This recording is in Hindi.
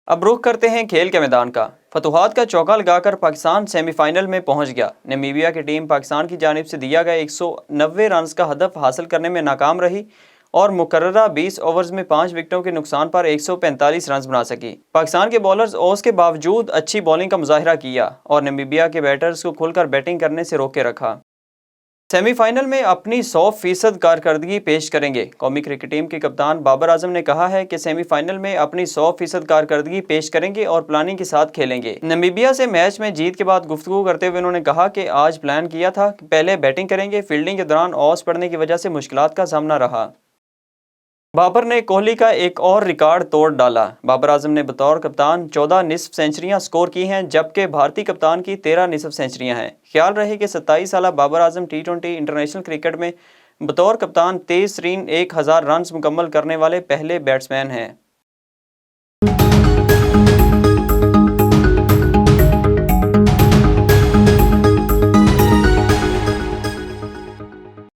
अब रुख करते हैं खेल के मैदान का। फतुहात का चौका लगाकर पाकिस्तान सेमीफाइनल में पहुंच गया। नामीबिया की टीम पाकिस्तान की जानिब से दिया गया 190 रन का हदफ हासिल करने में नाकाम रही और मुकर्ररा 20 ओवर्स में 5 विकेटों के नुकसान पर 145 रन बना सकी। पाकिस्तान के बॉलर्स ओस के बावजूद अच्छी बॉलिंग का मुजाहिरा किया और नामीबिया के बैटर्स को खुलकर बैटिंग करने से रोके रखा। सेमीफाइनल में अपनी 100% कारकर्दगी पेश करेंगे। कौमी क्रिकेट टीम के कप्तान बाबर आजम ने कहा है कि सेमीफाइनल में अपनी 100% कारकर्दगी पेश करेंगे और प्लानिंग के साथ खेलेंगे। नामीबिया से मैच में जीत के बाद गुफ्तगू करते हुए उन्होंने कहा कि आज प्लान किया था कि पहले बैटिंग करेंगे। फील्डिंग के दौरान ऑस पड़ने की वजह से मुश्किलात का सामना रहा। बाबर ने कोहली का एक और रिकॉर्ड तोड़ डाला। बाबर आजम ने बतौर कप्तान 14 निस्फ सेंचुरियां स्कोर की हैं, जबकि भारतीय कप्तान की 13 निस्फ सेंचुरियां हैं। ख्याल रहे कि 27 साल Babar Azam T20 international cricket में बतौर कप्तान तेज तरीन 1000 रन मुकम्मल करने वाले पहले बैट्समैन हैं।